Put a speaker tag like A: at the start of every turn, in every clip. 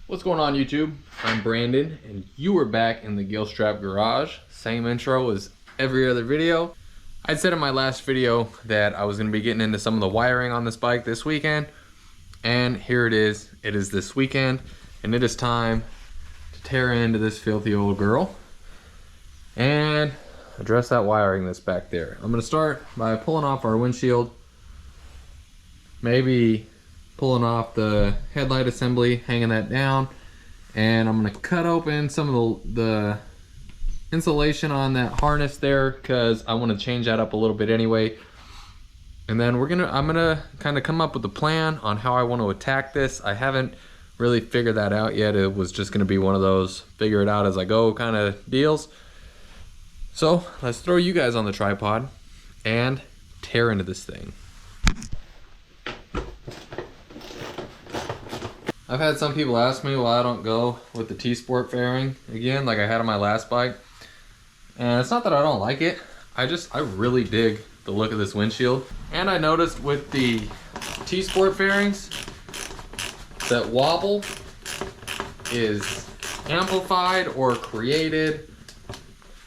A: What's going on, YouTube? I'm Brandon, and you are back in the Gilstrap Garage. Same intro as every other video. I said in my last video that I was going to be getting into some of the wiring on this bike this weekend, and here it is. It is this weekend, and it is time to tear into this filthy old girl and address that wiring that's back there. I'm going to start by pulling off our windshield, maybe pulling off the headlight assembly, hanging that down, and I'm gonna cut open some of the insulation on that harness there because I want to change that up a little bit anyway. And then I'm gonna kind of come up with a plan on how I want to attack this. I haven't really figured that out yet. It was just gonna be one of those figure it out as I go kind of deals. So let's throw you guys on the tripod and tear into this thing. I've had some people ask me why I don't go with the T-Sport fairing again like I had on my last bike. And it's not that I don't like it. I really dig the look of this windshield. And I noticed with the T-Sport fairings, that wobble is amplified or created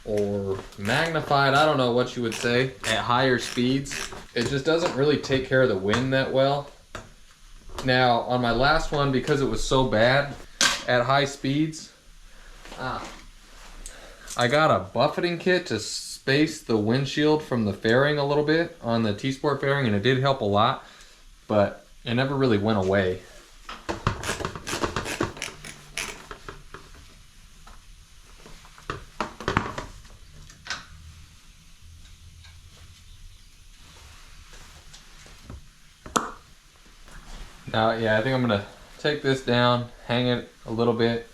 A: or magnified, I don't know what you would say, at higher speeds. It just doesn't really take care of the wind that well. Now, on my last one, because it was so bad at high speeds, I got a buffeting kit to space the windshield from the fairing a little bit on the T-Sport fairing, and it did help a lot, but it never really went away. Now, yeah, I think I'm gonna take this down, hang it a little bit,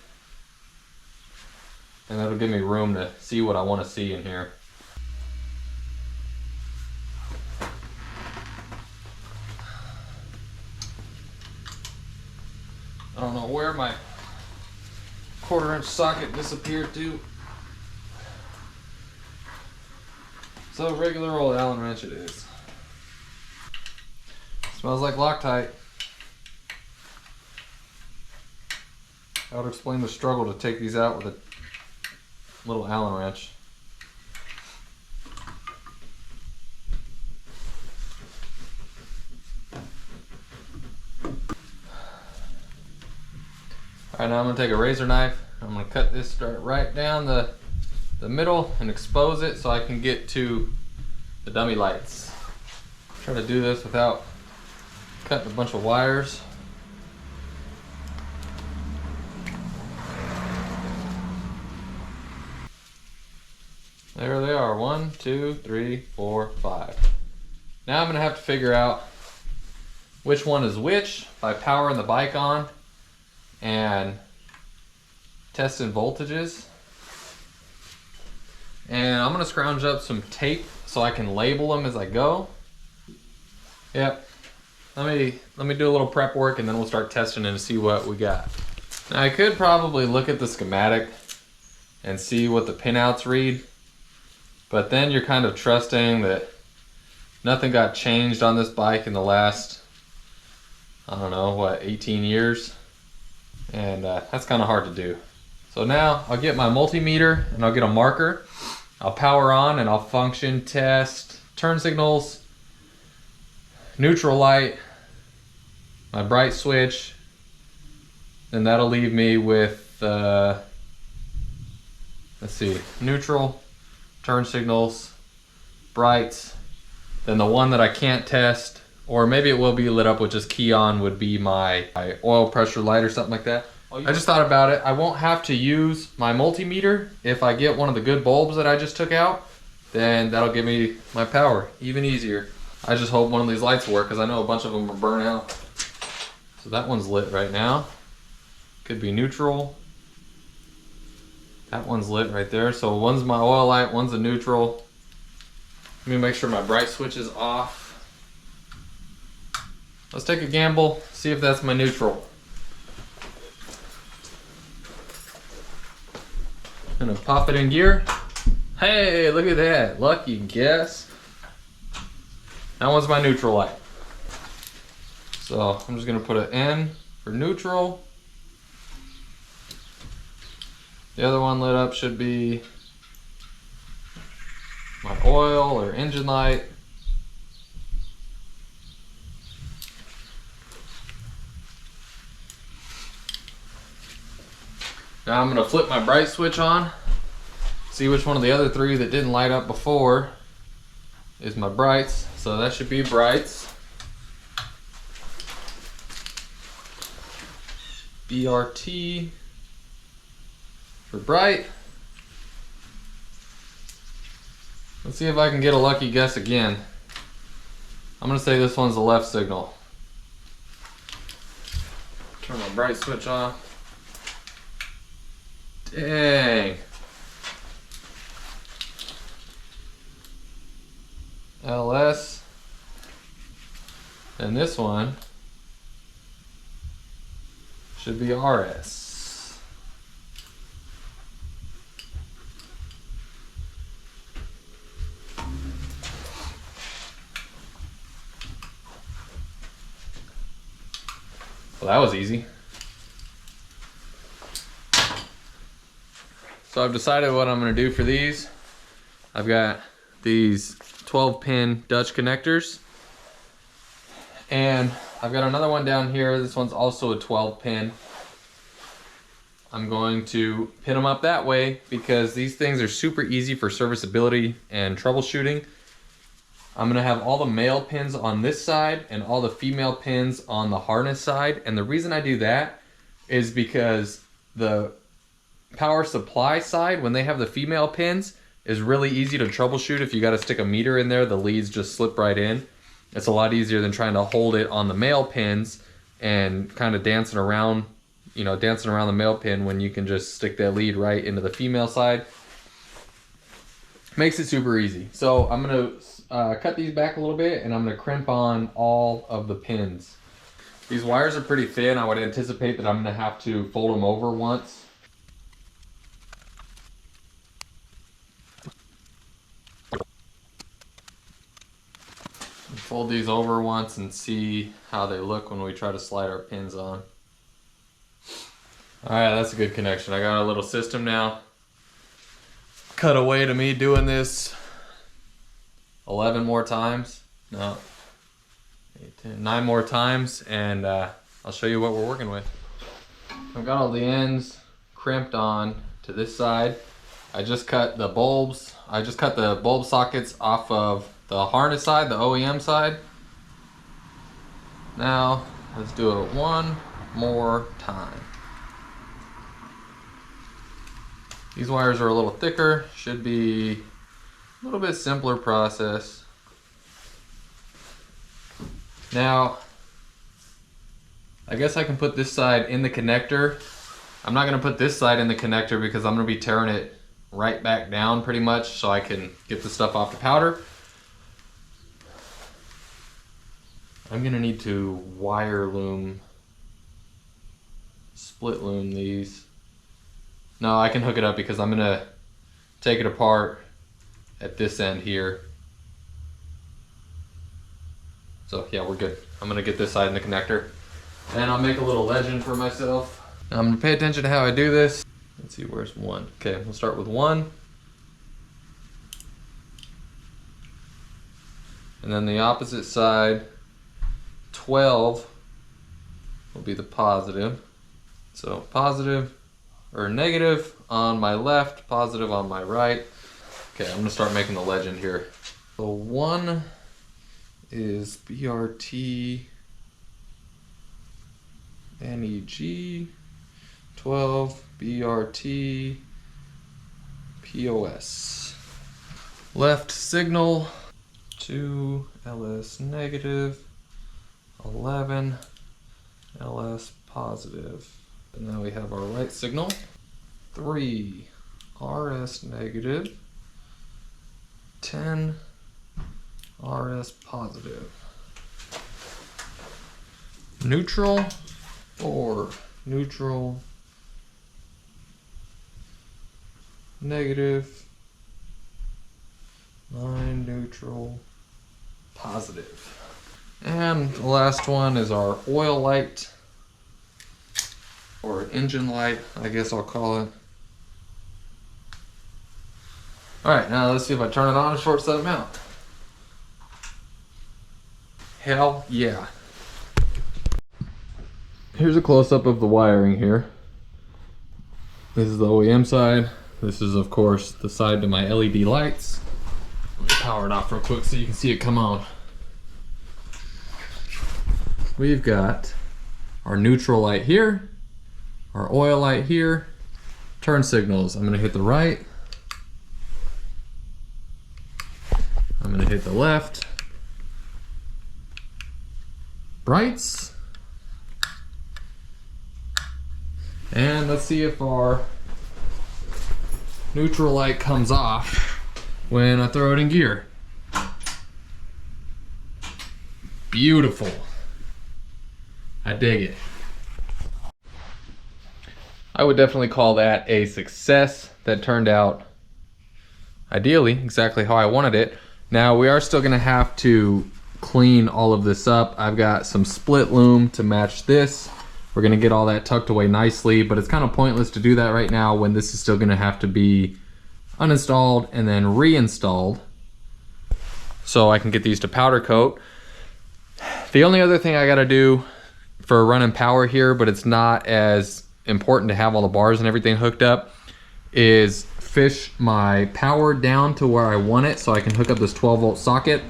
A: and that'll give me room to see what I want to see in here. I don't know where my 1/4-inch socket disappeared to. So regular old Allen wrench it is. Smells like Loctite. I would explain the struggle to take these out with a little Allen wrench. Alright, now I'm going to take a razor knife. I'm going to cut this straight right down the middle and expose it so I can get to the dummy lights. Try to do this without cutting a bunch of wires. There they are, 1, 2, 3, 4, 5. Now I'm gonna have to figure out which one is which by powering the bike on and testing voltages. And I'm gonna scrounge up some tape so I can label them as I go. Yep, let me do a little prep work and then we'll start testing and see what we got. Now I could probably look at the schematic and see what the pinouts read. But then you're kind of trusting that nothing got changed on this bike in the last, I don't know, what, 18 years? And that's kind of hard to do. So now I'll get my multimeter and I'll get a marker. I'll power on and I'll function test turn signals, neutral light, my bright switch. Then that'll leave me with, let's see, neutral, turn signals, brights, then the one that I can't test, or maybe it will be lit up with just key on, would be my oil pressure light or something like that. I just thought about it. I won't have to use my multimeter if I get one of the good bulbs that I just took out, then that'll give me my power even easier. I just hope one of these lights work because I know a bunch of them are burnt out. So that one's lit right now. Could be neutral. That one's lit right there. So one's my oil light, one's a neutral. Let me make sure my bright switch is off. Let's take a gamble, see if that's my neutral. I'm gonna pop it in gear. Hey, look at that, lucky guess. That one's my neutral light. So I'm just gonna put an N for neutral. The other one lit up should be my oil or engine light. Now I'm gonna flip my bright switch on, see which one of the other three that didn't light up before is my brights. So that should be brights. BRT for bright. Let's see if I can get a lucky guess again. I'm gonna say this one's the left signal. Turn my bright switch on. Dang. LS. And this one should be RS. Well, that was easy. So I've decided what I'm going to do for these. I've got these 12-pin Dutch connectors. And I've got another one down here. This one's also a 12-pin. I'm going to pin them up that way because these things are super easy for serviceability and troubleshooting. I'm going to have all the male pins on this side and all the female pins on the harness side. And the reason I do that is because the power supply side, when they have the female pins, is really easy to troubleshoot. If you got to stick a meter in there, the leads just slip right in. It's a lot easier than trying to hold it on the male pins and kind of dancing around the male pin when you can just stick that lead right into the female side. Makes it super easy. So I'm going to cut these back a little bit and I'm going to crimp on all of the pins. These wires are pretty thin. I would anticipate that I'm going to have to fold them over once. Fold these over once and see how they look when we try to slide our pins on. Alright, that's a good connection. I got a little system now. Cut away to me doing this 11 more times. No, 8, 10, 9 more times, and I'll show you what we're working with. I've got all the ends crimped on to this side. I just cut the bulbs. I just cut the bulb sockets off of the harness side, the OEM side. Now, let's do it one more time. These wires are a little thicker, should be a little bit simpler process. Now, I guess I can put this side in the connector. I'm not gonna put this side in the connector because I'm gonna be tearing it right back down pretty much so I can get the stuff off the powder. I'm gonna need to wire loom, split loom these. No, I can hook it up because I'm gonna take it apart at this end here. So yeah, we're good. I'm gonna get this side in the connector and I'll make a little legend for myself. I'm gonna pay attention to how I do this. Let's see, where's 1? Okay, we'll start with 1. And then the opposite side, 12 will be the positive. So positive or negative on my left, positive on my right. Okay, I'm gonna start making the legend here. So 1 is BRT NEG, 12 BRT POS. Left signal, 2 LS negative, 11 LS positive. And now we have our right signal, 3 RS negative, 10 RS positive. Neutral, 4 neutral, negative, 9 neutral, positive. And the last one is our oil light, or engine light, I guess I'll call it. All right, now let's see if I turn it on and short set them out. Hell yeah. Here's a close-up of the wiring here. This is the OEM side. This is, of course, the side to my LED lights. Let me power it off real quick so you can see it come on. We've got our neutral light here, our oil light here, turn signals. I'm gonna hit the right. I'm gonna hit the left. Brights. And let's see if our neutral light comes off when I throw it in gear. Beautiful. I dig it. I would definitely call that a success. That turned out ideally exactly how I wanted it. Now we are still gonna have to clean all of this up. I've got some split loom to match this. We're gonna get all that tucked away nicely, but it's kind of pointless to do that right now when this is still gonna have to be uninstalled and then reinstalled so I can get these to powder coat. The only other thing I gotta do for running power here, but it's not as important to have all the bars and everything hooked up, is fish my power down to where I want it so I can hook up this 12-volt socket.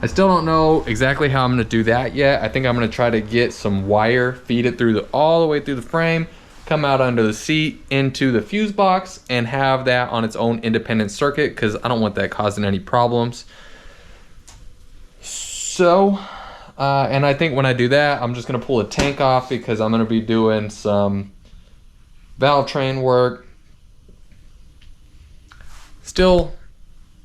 A: I still don't know exactly how I'm gonna do that yet. I think I'm gonna try to get some wire, feed it through all the way through the frame, come out under the seat into the fuse box, and have that on its own independent circuit, because I don't want that causing any problems. So, and I think when I do that, I'm just gonna pull a tank off because I'm gonna be doing some valve train work. Still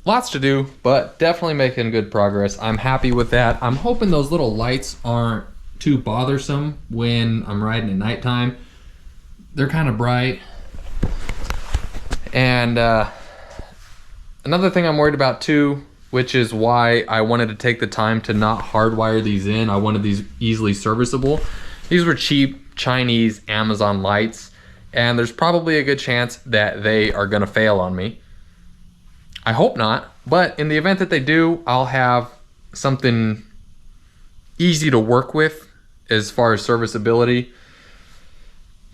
A: lots to do, but definitely making good progress. I'm happy with that. I'm hoping those little lights aren't too bothersome when I'm riding at nighttime. They're kind of bright. And another thing I'm worried about too, which is why I wanted to take the time to not hardwire these in. I wanted these easily serviceable. These were cheap Chinese Amazon lights, and there's probably a good chance that they are gonna fail on me. I hope not, but in the event that they do, I'll have something easy to work with as far as serviceability.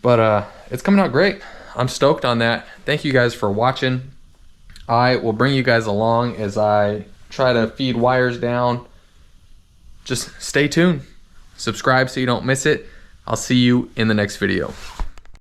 A: But it's coming out great. I'm stoked on that. Thank you guys for watching. I will bring you guys along as I try to feed wires down. Just stay tuned. Subscribe so you don't miss it. I'll see you in the next video.